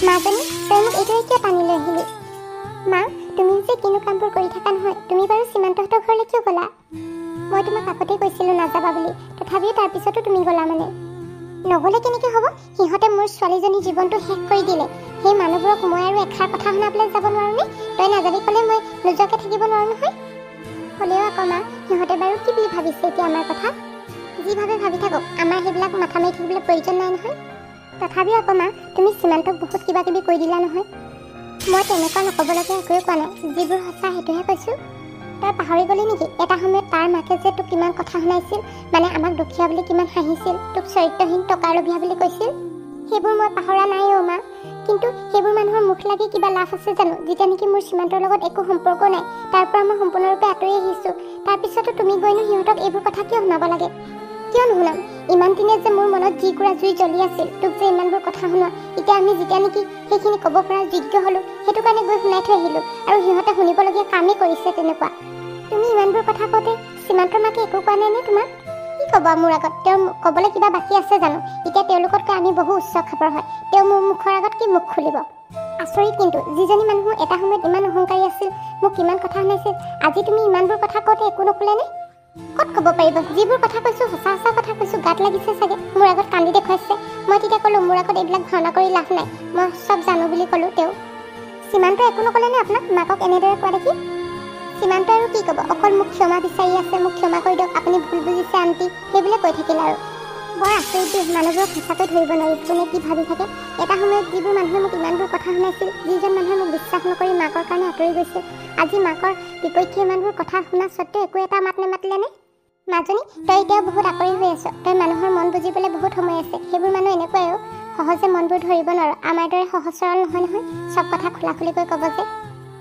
মাজনী তই মোক এইদৰে কিয় টানি লৈ আহিলি? মা তুমি যে কিনো কামবোৰ কৰি থকা নহয়, তুমি বাৰু সীমান্তহঁতৰ ঘৰলৈ কিয় গ'লা? মই তোমাক আগতেই কৈছিলোঁ নাযাবা বুলি, তথাপিও তাৰপিছতো তুমি গ'লা মানে। নগ'লে কেনেকৈ হ'ব? সিহঁতে মোৰ ছোৱালীজনীৰ জীৱনটো শেষ কৰি দিলে। সেই মানুহবোৰক মই আৰু এষাৰ কথা শুনাবলৈ যাব নোৱাৰোঁনে? তই নাযাবি ক'লে মই নোযোৱাকৈ থাকিব নোৱাৰোঁ নহয়। হ'লেও আকৌ মা সিহঁতে বাৰু কি বুলি ভাবিছে এতিয়া আমাৰ কথা? যি ভাবে ভাবি থাকক, আমাৰ সেইবিলাক মাথা মাৰি থাকিবলৈ প্ৰয়োজন নাই নহয়। তথাপিও আকৌ মা তুমি সীমান্তক বহুত কিবা কিবি কৈ দিলা নহয়। মই তেনেকুৱা নক'বলগীয়া একোৱে কোৱা নাই, যিবোৰ সঁচা সেইটোহে কৈছোঁ। তই পাহৰি গ'লি নেকি এটা সময়ত তাৰ মাকে যে তোক কিমান কথা শুনাইছিল, মানে আমাক দুখীয়া বুলি কিমান হাঁহিছিল, তোক চৰিত্ৰহীন টকাৰ লোভীয়া বুলি কৈছিল? সেইবোৰ মই পাহৰা নাই অ' মা। কিন্তু সেইবোৰ মানুহৰ মুখ লাগি কিবা লাভ আছে জানো? যেতিয়া নেকি মোৰ সীমান্তৰ লগত একো সম্পৰ্ক নাই, তাৰ পৰা মই সম্পূৰ্ণৰূপে আঁতৰি আহিছোঁ। তাৰপিছতো তুমি গৈনো সিহঁতক এইবোৰ কথা কিয় শুনাব লাগে? কিয় নুশুনাম? ইমান দিনে যে মোৰ মনত যিকুৰা জুই জ্বলি আছিল, তোক যে ইমানবোৰ কথা শুনোৱা, এতিয়া আমি যেতিয়া নেকি সেইখিনি ক'ব পৰা যোগ্য হ'লোঁ, সেইটো কাৰণে গৈ শুনাই থৈ আহিলোঁ। আৰু সিহঁতে শুনিবলগীয়া কামেই কৰিছে তেনেকুৱা। তুমি ইমানবোৰ কথা কওঁতে সীমান্তৰ মাকে একো কোৱা নাই নে তোমাক? কি ক'ব মোৰ আগত? তেওঁৰ ক'বলৈ কিবা বাকী আছে জানো? এতিয়া তেওঁলোকতকৈ আমি বহু উচ্চ খাপৰ হয়, তেওঁ মোৰ মুখৰ আগত কি মুখ খুলিব? আচৰিত কিন্তু, যিজনী মানুহ এটা সময়ত ইমান অহংকাৰী আছিল, মোক কিমান কথা শুনাইছিল, আজি তুমি ইমানবোৰ কথা কওঁতে একো নক'লেনে? ক'ত ক'ব পাৰিব? যিবোৰ কথা কৈছোঁ সঁচা সঁচা কথা কৈছোঁ, গাত লাগিছে চাগে। মোৰ আগত কান্দি দেখুৱাইছে। মই তেতিয়া ক'লোঁ মোৰ আগত এইবিলাক ভাওনা কৰি লাভ নাই, মই চব জানো বুলি ক'লোঁ। তেওঁ সীমান্তই একো নক'লেনে আপোনাক, মাকক এনেদৰে কোৱা দেখি? সীমান্তই আৰু কি ক'ব? অকল মোক ক্ষমা বিচাৰি আছে, মোক ক্ষমা কৰি দিয়ক, আপুনি ভুল বুজিছে আণ্টি, সেইবুলিয়ে কৈ থাকিল আৰু। বৰ আচৰিত দেই, মানুহবোৰক সঁচাকৈ ধৰিব নোৱাৰি কোনে কি ভাবি থাকে। এটা সময়ত যিবোৰ মানুহে মোক ইমানবোৰ কথা শুনাইছিল, যিজন মানুহে মোক বিশ্বাস নকৰি মাকৰ কাৰণে আঁতৰি গৈছিল, আজি মাকৰ বিপক্ষে ইমানবোৰ কথা শুনা স্বত্তেও একো এটা মাত নেমাতিলেনে? মাজনী তই এতিয়াও বহুত আঁতৰি হৈ আছ। তই মানুহৰ মন বুজিবলৈ বহুত সময় আছে। সেইবোৰ মানুহ এনেকুৱাই আৰু সহজে মনবোৰ ধৰিব নোৱাৰো। আমাৰ দৰে সহজ সৰল নহয় নহয়, চব কথা খোলা খুলিকৈ ক'ব যে।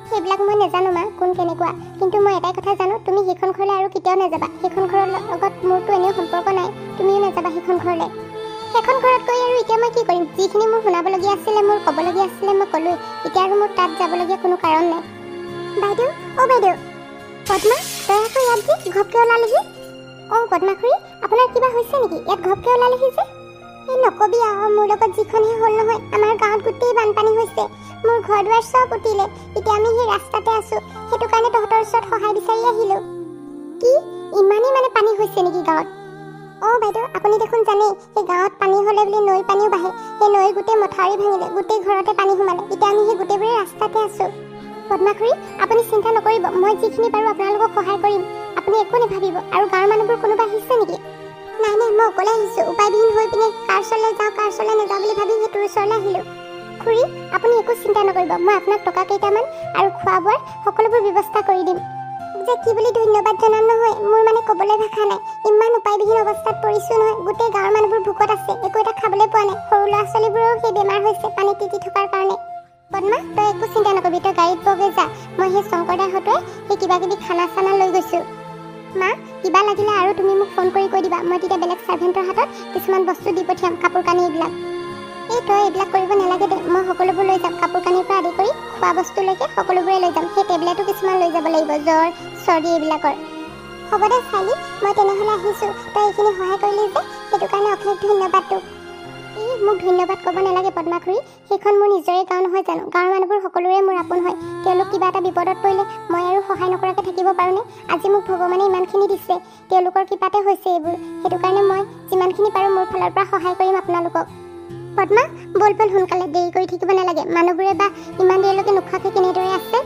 সেইবিলাক মই নাজানো মা, কোন কেনেকুৱা। কিন্তু মই এটাই কথা জানো, তুমি সেইখন ঘৰলৈ আৰু কেতিয়াও নাযাবা। সেইখন ঘৰৰ লগত মোৰতো এনেও সম্পৰ্ক নাই, তুমিও নাযাবা সেইখন ঘৰলৈ। সেইখন ঘৰত গৈ আৰু এতিয়া মই কি কৰিম? যিখিনি মোৰ শুনাবলগীয়া আছিলে, মোৰ ক'বলগীয়া আছিলে মই ক'লোৱেই। এতিয়া আৰু মোৰ তাত যাবলগীয়া কোনো কাৰণ নাই। বাইদেউ, অ' বাইদেউ। পদ্মা, তই আকৌ ইয়াত যে ঘপকৈ ওলালেহি? অ' পদ্মা খুৰী, আপোনাৰ কিবা হৈছে নেকি? ইয়াত ঘপকৈ ওলালেহি যে? এই নকবি আৰু, মোৰ লগত যিখনহে হ'ল নহয়, আমাৰ গাঁৱত গোটেই বানপানী হৈছে। মোৰ ঘৰ দুৱাৰ চব উঠিলে। এতিয়া আমি সেই ৰাস্তাতে আছোঁ, সেইটো কাৰণে তহঁতৰ ওচৰত সহায় বিচাৰি আহিলোঁ। কি ইমানেই মানে পানী হৈছে নেকি গাঁৱত? অ' বাইদেউ, আপুনি দেখোন জানেই, সেই গাঁৱত পানী হ'লে বুলি নৈৰ পানীও বাঢ়ে। সেই নৈৰ গোটেই মথাউৰি ভাঙিলে, গোটেই ঘৰতে পানী সোমালে। এতিয়া আমি সেই গোটেইবোৰে ৰাস্তাতে আছোঁ। পদ্মা খুৰী, আপুনি চিন্তা নকৰিব, মই যিখিনি পাৰোঁ আপোনালোকক সহায় কৰিম। আপুনি একো নাভাবিব। আৰু গাঁৱৰ মানুহবোৰ কোনোবা আহিছে নেকি? নাই নাই, মই অকলে আহিছোঁ। উপায়বিহীন হৈ পিনে কাৰ ওচৰলৈ যাওঁ কাৰ ওচৰলৈ নাযাওঁ বুলি ভাবি সেইটোৰ ওচৰলৈ আহিলোঁ। খুৰী, আপুনি একো চিন্তা নকৰিব, মই আপোনাক টকা কেইটামান আৰু খোৱা বোৱাৰ সকলোবোৰ ব্যৱস্থা কৰি দিম। যে কি বুলি ধন্যবাদ জনাম নহয়, মোৰ মানে ক'বলৈ ভাষা নাই। ইমান উপায়বিহীন অৱস্থাত পৰিছোঁ নহয়, গোটেই গাঁৱৰ মানুহবোৰ ভোকত আছে, একো এটা খাবলৈ পোৱা নাই। সৰু ল'ৰা ছোৱালীবোৰেও সেই বেমাৰ হৈছে পানীত তিতি থকাৰ কাৰণে। পদ্মা, তই একো চিন্তা নকৰিবি, তই গাড়ীত বগৈ যা। মই সেই শংকৰদাৰ হতুৱাই সেই কিবা কিবি খানা চানা লৈ গৈছোঁ। মা, কিবা লাগিলে আৰু তুমি মোক ফোন কৰি কৈ দিবা, মই তেতিয়া বেলেগ ছাৰ্ভেণ্টৰ হাতত কিছুমান বস্তু দি পঠিয়াম, কাপোৰ কানি এইবিলাক। এই তই এইবিলাক কৰিব নালাগে দে, মই সকলোবোৰ লৈ যাম। কাপোৰ কানিৰ পৰা আদি কৰি খোৱা বস্তুলৈকে সকলোবোৰে লৈ যাম। সেই টেবলেটো কিছুমান লৈ যাব লাগিব, জ্বৰ চৰ্দি এইবিলাকৰ। হ'ব দে চাইলি, মই তেনেহ'লে আহিছোঁ। তই এইখিনি সহায় কৰিলি যে, সেইটো কাৰণে অশেষ ধন্যবাদ তোক। এই মোক ধন্যবাদ ক'ব নালাগে পদ্মা খুৰী, সেইখন মোৰ নিজৰে গাঁও নহয় জানো? গাঁৱৰ মানুহবোৰ সকলোৰে মোৰ আপোন হয়। তেওঁলোক কিবা এটা বিপদত পৰিলে মই আৰু সহায় নকৰাকৈ থাকিব পাৰোঁনে? আজি মোক ভগৱানে ইমানখিনি দিছে, তেওঁলোকৰ কৃপাতে হৈছে এইবোৰ। সেইটো কাৰণে মই যিমানখিনি পাৰোঁ মোৰ ফালৰ পৰা সহায় কৰিম আপোনালোকক। পদ্মা, ব'ল ব'ল সোনকালে, দেৰি কৰি থাকিব নালাগে। মানুহবোৰে বা ইমান দেৰিলৈকে নোখোৱাকৈ কেনেদৰে আছে?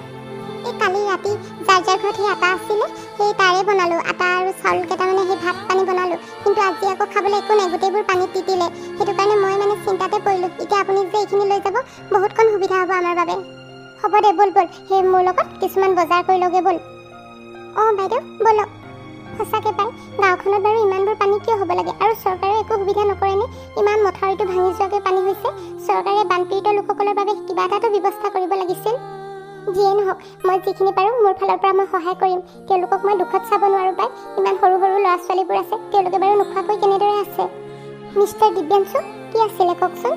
এই কালি ৰাতি যাৰ যাৰ ঘৰত সেই আটা আছিলে, সেই তাৰে বনালোঁ। আটা আৰু চাউল কেইটামানে সেই ভাত পানী বনালোঁ। কিন্তু আজি আকৌ খাবলৈ একো নাই, গোটেইবোৰ পানীত তিতিলে। সেইটো কাৰণে মই মানে চিন্তাতে পৰিলোঁ। এতিয়া আপুনি যে এইখিনি লৈ যাব, বহুতকণ সুবিধা হ'ব আমাৰ বাবে। হ'ব দে, ব'ল ব'ল, সেই মোৰ লগত কিছুমান বজাৰ কৰি লগে ব'ল। অঁ বাইদেউ, ব'লক। সঁচাকৈ পাই, গাঁওখনত বাৰু ইমানবোৰ পানী কিয় হ'ব লাগে? আৰু চৰকাৰে একো সুবিধা নকৰেনে? ইমান মথাউৰিটো ভাঙি যোৱাকৈ পানী হৈছে, চৰকাৰে বানপীড়িত লোকসকলৰ বাবে কিবা এটাতো ব্যৱস্থা কৰিব লাগিছিল। যিয়ে নহওক, মই যিখিনি পাৰোঁ মোৰ ফালৰ পৰা মই সহায় কৰিম। তেওঁলোকক মই দুখত চাব নোৱাৰোঁ পাই। ইমান সৰু সৰু ল'ৰা ছোৱালীবোৰ আছে, তেওঁলোকে বাৰু নোখোৱাকৈ কেনেদৰে আছে? মিষ্টাৰ দিব্যাংশু, কি আছিলে কওকচোন?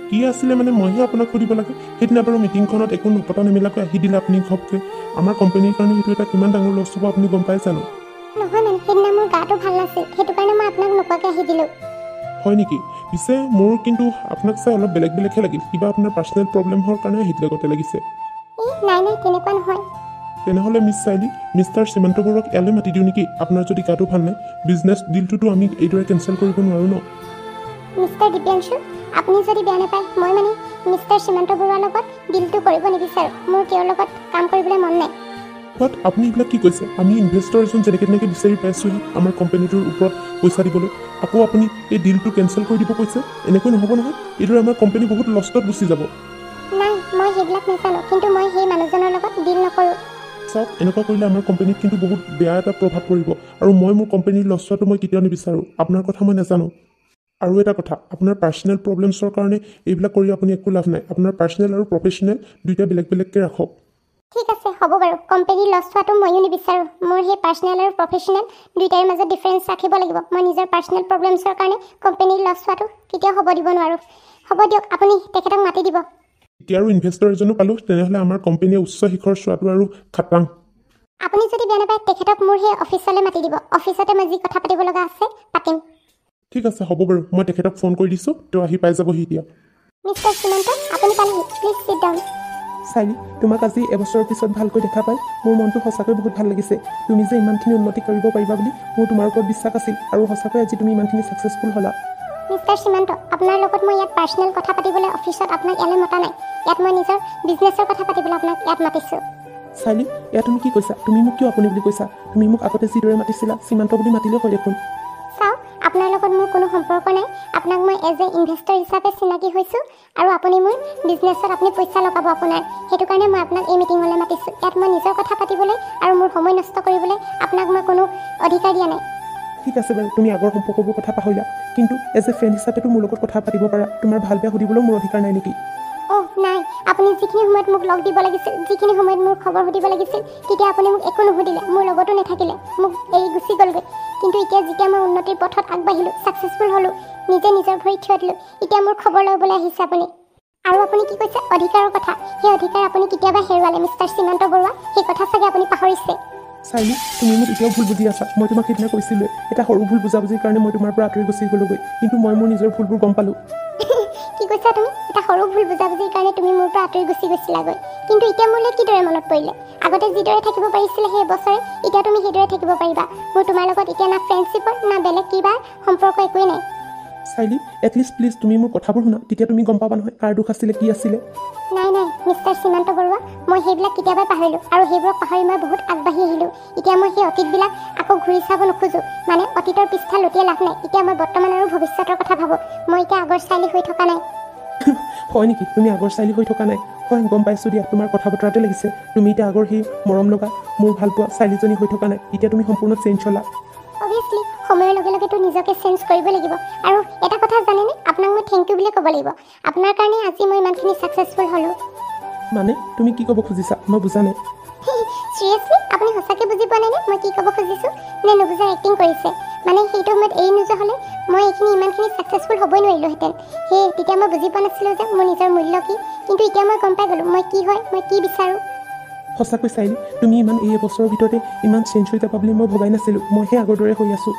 কি আছিলে মানে মইহে আপোনাক সুধিব লাগে। সেইদিনা বাৰু মিটিংখনত একো নপতা নেমেলাকৈ আহি দিলে আপুনি ঘপকৈ। আমাৰ কোম্পানীৰ কাৰণে সেইটো এটা কিমান ডাঙৰ লছ হ'ব আপুনি গম পাই জানো? নহয় মানে সেইদিনা মোৰ গাটো ভাল নাছিল, সেইটো কাৰণে মই আপোনাক নোকোৱাকৈ আহি দিলোঁ। হয় নেকি? পিছে মোৰ কিন্তু আপোনাক চাই অলপ বেলেগহে লাগিল। কিবা আপোনাৰ পাৰ্চনেল প্ৰব্লেম হোৱাৰ কাৰণে আহিলে গতে লাগিছে। নাই তেনেকুৱা নহয়। তেনেহ'লে মিছ চাইলি মিষ্টাৰ সীমান্ত বৰুৱাক ইয়ালৈ মাতি দিওঁ নেকি? আপোনাৰ যদি গাটো ভাল নাই, বিজনেছ ডিলটোতো আমি এইদৰে কেঞ্চেল কৰিব নোৱাৰোঁ ন। মিষ্টাৰ দিব্যাংশু, আপুনি যদি বেয়া নাপায়, মই মানে মিষ্টাৰ সীমান্ত বৰুৱাৰ লগত ডিলটো কৰিব নিবিচাৰোঁ। মোৰ তেওঁৰ লগত কাম কৰিবলৈ মন নাই। বাট আপুনি এইবিলাক কি কৈছে? আমি ইনভেষ্টৰ এজন যেনেকৈ তেনেকৈ বিচাৰি পাইছোঁহি আমাৰ কোম্পানীটোৰ ওপৰত পইচা দিবলৈ। আকৌ আপুনি এই ডিলটো কেঞ্চেল কৰি দিব কৈছে? এনেকৈ নহ'ব নহয়। এইদৰে আমাৰ কোম্পানী বহুত লষ্টত গুচি যাব। নাই, মই সেইবিলাক নাজানো, কিন্তু মই সেই মানুহজনৰ লগত ডিল নকৰোঁ। চাওক, এনেকুৱা কৰিলে আমাৰ কোম্পানীত কিন্তু বহুত বেয়া এটা প্ৰভাৱ পৰিব, আৰু মই মোৰ কোম্পানীৰ লছ হোৱাটো মই কেতিয়াও নিবিচাৰোঁ। আপোনাৰ কথা মই নাজানো। আৰু এটা কথা, আপোনাৰ পাৰ্চনেল প্ৰব্লেমছৰ কাৰণে এইবিলাক কৰি আপুনি একো লাভ নাই। আপোনাৰ পাৰ্চনেল আৰু প্ৰফেচনেল দুইটা বেলেগকৈ ৰাখক। ঠিক আছে, হ'ব বাৰু। কোম্পানীৰ লছ হোৱাটো ময়ো নিবিচাৰোঁ। মোৰ সেই পাৰ্চনেল আৰু প্ৰফেচনেল দুইটাৰ মাজত ডিফাৰেঞ্চ ৰাখিব লাগিব। মই নিজৰ পাৰ্চনেল প্ৰব্লেমছৰ কাৰণে কোম্পানীৰ লছ হোৱাটো কেতিয়াও হ'ব দিব নোৱাৰোঁ। হ'ব দিয়ক, আপুনি তেখেতক মাতি দিব। এতিয়া আৰু ইনভেষ্টৰ এজনো পালোঁ, তেনেহ'লে আমাৰ কোম্পানীয়ে উচ্চ শিখৰ চোৱাটো আৰু খাটাং। আপুনি যদি বেয়া নাপায়, তেখেতক মোৰ সেই অফিচলৈ মাতি দিব। অফিচতে মই যি কথা পাতিব লগা আছে পাতিম। ঠিক আছে, হ'ব বাৰু। মই তেখেতক ফোন কৰি দিছোঁ, তেওঁ আহি পাই যাবহি এতিয়া। মিষ্টাৰ সীমান্ত, আপুনি পালেহি। Please seat down. চাইলি, তোমাক আজি এবছৰৰ পিছত ভালকৈ দেখা পাই মোৰ মনটো সঁচাকৈ বহুত ভাল লাগিছে। তুমি যে ইমানখিনি উন্নতি কৰিব পাৰিবা বুলি মোৰ তোমাৰ ওপৰত বিশ্বাস আছিল, আৰু সঁচাকৈ আজি তুমি ইমানখিনি ছাকচেছফুল হ'লা। মিষ্টাৰ সীমান্ত, আপোনাৰ লগত মই ইয়াত পাৰ্চনেল কথা পাতিবলৈ অফিচত আপোনাক ইয়ালৈ মতা নাই। ইয়াত মই নিজৰ বিজনেছৰ কথা পাতিবলৈ আপোনাক ইয়াত মাতিছোঁ। চাইলি, এয়া তুমি কি কৈছা? তুমি মোক কিয় আপুনি বুলি কৈছা? তুমি মোক আগতে যিদৰে মাতিছিলা সীমান্ত বুলি মাতিলেও হয় দেখোন। চাওক, আপোনাৰ লগত মোৰ কোনো সম্পৰ্ক নাই। আপোনাক মই এজ এ ইনভেষ্টৰ হিচাপে চিনাকি হৈছোঁ, আৰু আপুনি মোৰ বিজনেছত আপুনি পইচা লগাব আপোনাৰ। সেইটো কাৰণে মই আপোনাক এই মিটিঙলৈ মাতিছোঁ। ইয়াত মই নিজৰ কথা পাতিবলৈ আৰু মোৰ সময় নষ্ট কৰিবলৈ আপোনাক মই কোনো অধিকাৰ দিয়া নাই। ঠিক আছে বাৰু, তুমি আগৰ সম্পৰ্কবোৰ কথা পাহৰিলা, কিন্তু এজ এ ফ্ৰেণ্ড হিচাপেতো মোৰ লগত কথা পাতিব পাৰা। তোমাৰ ভাল বেয়া সুধিবলৈও মোৰ অধিকাৰ নাই নেকি? নাই, আপুনি যিখিনি সময়ত মোক লগ দিব লাগিছিল, যিখিনি সময়ত মোৰ খবৰ সুধিব লাগিছিল, তেতিয়া আপুনি মোক একো নুসুধিলে, মোৰ লগতো নাথাকিলে, মোক এৰি গুচি গ'লগৈ। কিন্তু এতিয়া যেতিয়া মই উন্নতিৰ পথত আগবাঢ়িলোঁ, ছাকচেছফুল হ'লোঁ, নিজে নিজৰ ভৰিত থিয় দিলোঁ, এতিয়া মোৰ খবৰ ল'বলৈ আহিছে আপুনি। আৰু আপুনি কি কৈছে? অধিকাৰৰ কথা। সেই অধিকাৰ আপুনি কেতিয়াবা হেৰুৱালে মিষ্টাৰ সীমান্ত বৰুৱা। সেই কথা চাগে আপুনি পাহৰিছে। চাইলি, তুমি মোক এতিয়াও ভুল বুজি আছা। মই তোমাক সেইদিনা কৈছিলোঁ, এটা সৰু ভুল বুজাবুজিৰ কাৰণে মই তোমাৰ পৰা আঁতৰি গুচি গ'লোগৈ, কিন্তু মই মোৰ নিজৰ ভুলবোৰ গম পালোঁ। কি কৈছা তুমি? এটা সৰু ভুল বুজাবুজিৰ কাৰণে তুমি মোৰ পৰা আঁতৰি গুচি গৈছিলাগৈ, কিন্তু এতিয়া মোলৈ কিদৰে মনত পৰিলে? আগতে যিদৰে থাকিব পাৰিছিলে সেই বছৰে, এতিয়া তুমি সেইদৰে থাকিব পাৰিবা। মোৰ তোমাৰ লগত এতিয়া না ফ্ৰেণ্ডশ্বিপৰ না বেলেগ কিবা সম্পৰ্ক একোৱেই নাই। চাইলি, এটলিষ্ট প্লিজ তুমি মোৰ কথাবোৰ শুনা, তেতিয়া তুমি গম পাবা নহয় কাৰ দুখ আছিলে, কি আছিলে। নাই মিষ্টাৰ সীমান্ত বৰুৱা, মই সেইবিলাক কেতিয়াবাই পাহৰিলোঁ, আৰু সেইবোৰক পাহৰি মই বহুত আগবাঢ়ি আহিলোঁ। এতিয়া মই সেই অতীতবিলাক আকৌ ঘূৰি চাব নোখোজোঁ। মানে অতীতৰ পৃষ্ঠা লুটিয়াই লাভ নাই। এতিয়া মই বৰ্তমান আৰু ভৱিষ্যতৰ কথা ভাবোঁ। মই এতিয়া আগৰ চাইলি হৈ থকা নাই। হয় নেকি? তুমি আগৰ চাইলি হৈ থকা নাই? হয়, গম পাইছোঁ দিয়া, তোমাৰ কথা বতৰাতে লাগিছে তুমি এতিয়া আগৰ সেই মৰম লগা, মোৰ ভাল পোৱা চাইলিজনী হৈ থকা নাই। এতিয়া তুমি সম্পূৰ্ণ চেঞ্জ হ'লা। অভিয়াছলি সময়ৰ লগে লগেতো নিজকে চেঞ্জ কৰিব লাগিব। আৰু এটা কথা জানেনে, আপোনাক মই থেংক ইউ বুলি ক'ব লাগিব। আপোনাৰ কাৰণে আজি মই ইমানখিনি ছাকচেছফুল হ'লোঁ। মানে তুমি কি ক'ব খুজিছা? মই বুজা নাই। চিৰিয়াছলি আপুনি সঁচাকৈ বুজি পোৱা নাইনে মই কি ক'ব খুজিছোঁ? নে নুবুজাৰ এক্টিং কৰিছে? মানে সেইটো সময়ত এৰি নোযোৱা হ'লে মই এইখিনি ইমানখিনি ছাকচেছফুল হ'বই নোৱাৰিলোঁহেঁতেন। তেতিয়া মই বুজি পোৱা নাছিলোঁ যে মোৰ নিজৰ মূল্য কি, কিন্তু এতিয়া মই গম পাই গ'লোঁ মই কি হয়, মই কি বিচাৰোঁ। সঁচাকৈ চাইলি, তুমি ইমান এই এবছৰৰ ভিতৰতে ইমান চেঞ্জ হৈ যাবা বুলি মই ভবাই নাছিলোঁ। মইহে আগৰ দৰে হৈ আছোঁ।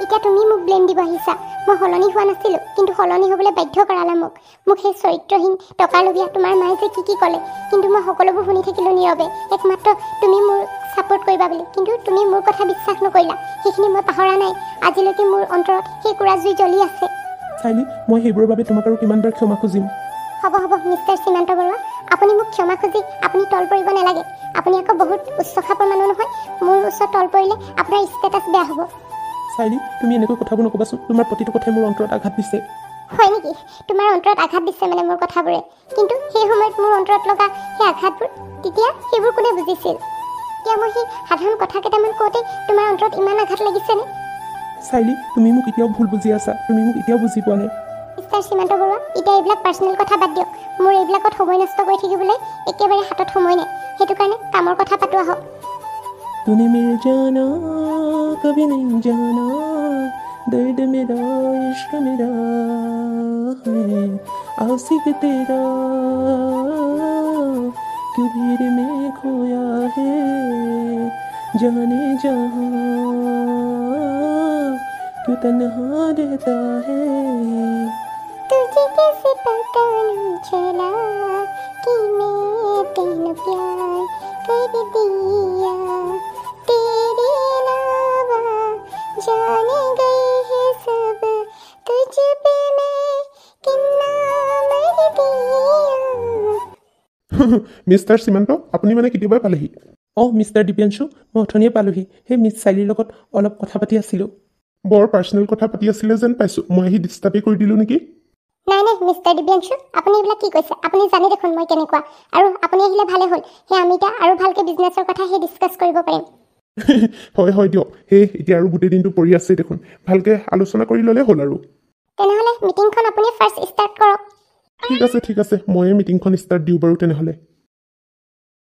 এতিয়া তুমি মোক ব্লেম দিব আহিছা। মই সলনি হোৱা নাছিলোঁ, কিন্তু সলনি হ'বলৈ বাধ্য কৰালা মোক সেই চৰিত্ৰহীন টকাৰ লোভীয়া তোমাৰ মায়ে যে কি ক'লে, কিন্তু মই সকলোবোৰ শুনি থাকিলোঁ নীৰৱে, একমাত্ৰ তুমি মোৰ ছাপোৰ্ট কৰিবা বুলি। কিন্তু তুমি মোৰ কথা বিশ্বাস নকৰিলা। সেইখিনি মই পাহৰা নাই। আজিলৈকে মোৰ অন্তৰত সেই কুৰা জুই জ্বলি আছে। চাইলি, মই সেইবোৰৰ বাবে তোমাক আৰু কিমানবাৰ ক্ষমা খুজিম? হ'ব মিষ্টাৰ সীমান্ত বৰুৱা, আপুনি মোক ক্ষমা খুজি আপুনি তল পৰিব নালাগে। আপুনি আকৌ বহুত উচ্চ খাপৰ মানুহ নহয়। মোৰ ওচৰত তল পৰিলে আপোনাৰ ষ্টেটাছ বেয়া হ'ব। চাইলি, তুমি এনেকৈ কথাবোৰ নক'বাচোন। তোমাৰ প্ৰতিটো কথাই মোৰ অন্তৰত আঘাত দিছে। হয় নেকি? তোমাৰ অন্তৰত আঘাত দিছে মানে মোৰ কথাবোৰে? কিন্তু সেই সময়ত মোৰ অন্তৰত লগা সেই আঘাতবোৰ, তেতিয়া সেইবোৰ কোনে বুজিছিল? এতিয়া মই সেই সাধাৰণ কথা কেইটামান কওঁতে তোমাৰ অন্তৰত ইমান আঘাত লাগিছেনে? চাইলি, তুমি মোক এতিয়াও ভুল বুজি আছা। তুমি মোক এতিয়াও বুজি পোৱা নাই। মিষ্টাৰ সীমান্ত বৰুৱা, এতিয়া এইবিলাক পাৰ্চনেল কথা বাদ দিয়ক। মোৰ এইবিলাকত সময় নষ্ট কৰি থাকিবলৈ একেবাৰে হাতত সময় নাই। সেইটো কাৰণে কামৰ কথা পাতো আহক। तूने मेरे जाना कभी नहीं जाना, दर्द मेरा इश्क मेरा है, आशिक तेरा क्यों भीड़ में खोया है, जाने जहाँ क्यों तन्हा रहता है। पता न चला कि मैं तेन प्यार कर दिया तेरे अलावा जान गए हैं सब तुझ पे मैं कितना मर दिया মিষ্টাৰ সীমান্ত আপুনি মানে কেতিয়াবাই পালেহি অঁ মিষ্টাৰ দিব্যাংশু মই অথনিয়ে পালোহি সেই মিছ চাইলিৰ লগত অলপ কথা পাতি আছিলোঁ বৰ পাৰ্চনেল কথা পাতি আছিলে যেন পাইছোঁ মই আহি ডিষ্টাৰ্বেই কৰি দিলোঁ নেকি নাই নাই মিষ্টাৰ দিব্যাংশু আপুনি এইবিলাক কি কৈছে আপুনি জানে দেখোন মই কেনেকুৱা আৰু আপুনি আহিলে ভালে হ'ল সেই আমি এতিয়া আৰু ভালকৈ বিজনেছৰ কথা সেই ডিছকাছ কৰিব পাৰিম হয় দিয়ক সেই এতিয়া আৰু গোটেই দিনটো পৰি আছে দেখোন ভালকৈ আলোচনা কৰি ল'লে হ'ল আৰু তেনেহ'লে মিটিংখন আপুনি ফাৰ্ষ্ট ষ্টাৰ্ট কৰক ঠিক আছে ময়ে মিটিংখন ষ্টাৰ্ট দিওঁ বাৰু তেনেহ'লে